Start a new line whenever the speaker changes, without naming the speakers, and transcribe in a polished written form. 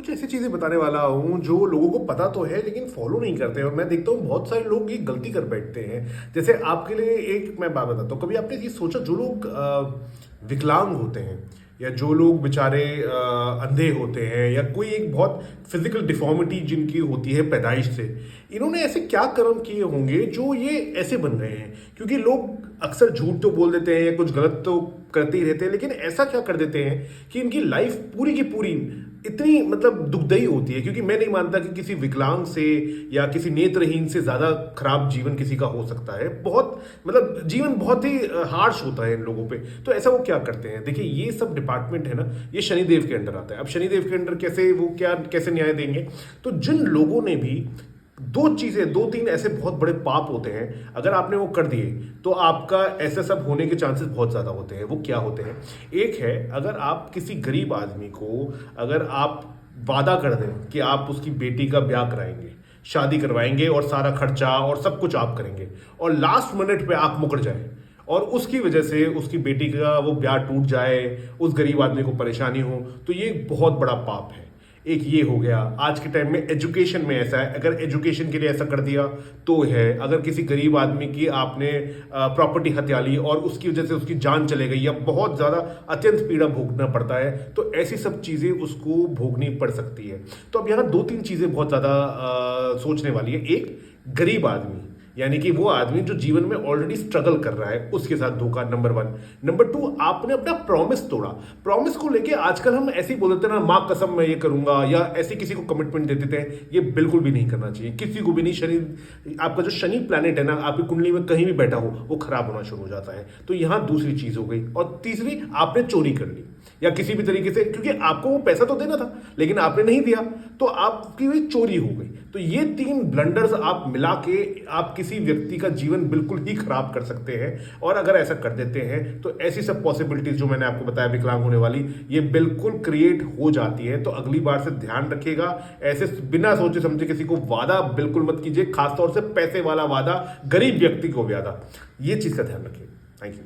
कुछ ऐसी चीजें बताने वाला हूँ जो लोगों को पता तो है लेकिन फॉलो नहीं करते हैं, और मैं देखता हूँ बहुत सारे लोग ये गलती कर बैठते हैं। जैसे आपके लिए एक मैं बात बताता हूँ, कभी आपने ये सोचा जो लोग विकलांग होते हैं या जो लोग बेचारे अंधे होते हैं या कोई एक बहुत फिजिकल डिफॉर्मिटी जिनकी होती है पैदाइश से, इन्होंने ऐसे क्या कर्म किए होंगे जो ये ऐसे बन गए हैं? क्योंकि लोग अक्सर झूठ तो बोल देते हैं या कुछ गलत तो करते ही रहते हैं, लेकिन ऐसा क्या कर देते हैं कि इनकी लाइफ पूरी की पूरी इतनी मतलब दुखदाई होती है। क्योंकि मैं नहीं मानता कि किसी विकलांग से या किसी नेत्रहीन से ज्यादा खराब जीवन किसी का हो सकता है। बहुत मतलब जीवन बहुत ही हार्श होता है इन लोगों पे। तो ऐसा वो क्या करते हैं? देखिए, ये सब डिपार्टमेंट है ना, ये शनिदेव के अंडर आता है। अब शनिदेव के अंडर कैसे वो क्या कैसे न्याय देंगे? तो जिन लोगों ने भी दो चीजें, दो तीन ऐसे बहुत बड़े पाप होते हैं, अगर आपने वो कर दिए तो आपका ऐसा सब होने के चांसेस बहुत ज्यादा होते हैं। वो क्या होते हैं? एक है, अगर आप किसी गरीब आदमी को अगर आप वादा कर दें कि आप उसकी बेटी का ब्याह कराएंगे, शादी करवाएंगे और सारा खर्चा और सब कुछ आप करेंगे, और लास्ट मिनट पे आप मुकर जाए और उसकी वजह से उसकी बेटी का वो ब्याह टूट जाए, उस गरीब आदमी को परेशानी हो, तो ये बहुत बड़ा पाप है। एक ये हो गया। आज के टाइम में एजुकेशन में ऐसा है, अगर एजुकेशन के लिए ऐसा कर दिया तो है। अगर किसी गरीब आदमी की आपने प्रॉपर्टी हत्या ली और उसकी वजह से उसकी जान चले गई या बहुत ज़्यादा अत्यंत पीड़ा भोगना पड़ता है, तो ऐसी सब चीज़ें उसको भोगनी पड़ सकती है। तो अब यहाँ दो तीन चीज़ें बहुत ज़्यादा सोचने वाली है। एक, गरीब आदमी यानी कि वो आदमी जो जीवन में ऑलरेडी स्ट्रगल कर रहा है, उसके साथ धोखा, नंबर वन। नंबर टू, आपने अपना प्रॉमिस तोड़ा। प्रॉमिस को लेके आजकल हम ऐसे ही बोल देते हैं ना, माँ कसम मैं ये करूंगा, या ऐसे किसी को कमिटमेंट दे देते हैं। ये बिल्कुल भी नहीं करना चाहिए, किसी को भी नहीं। शनि, आपका जो शनि प्लैनेट है ना, आपकी कुंडली में कहीं भी बैठा हो, वो खराब होना शुरू हो जाता है। तो यहां दूसरी चीज हो गई। और तीसरी, आपने चोरी कर ली या किसी भी तरीके से, क्योंकि आपको वो पैसा तो देना था लेकिन आपने नहीं दिया, तो आपकी भी चोरी हो गई। तो ये तीन ब्लंडर्स आप मिला के आप किसी व्यक्ति का जीवन बिल्कुल ही खराब कर सकते हैं। और अगर ऐसा कर देते हैं तो ऐसी सब पॉसिबिलिटीज जो मैंने आपको बताया विकलांग होने वाली, ये बिल्कुल क्रिएट हो जाती है। तो अगली बार से ध्यान रखिएगा, ऐसे बिना सोचे समझे किसी को वादा बिल्कुल मत कीजिए, खासतौर से पैसे वाला वादा, गरीब व्यक्ति को वादा। ये चीज का ध्यान रखिए। Thank you.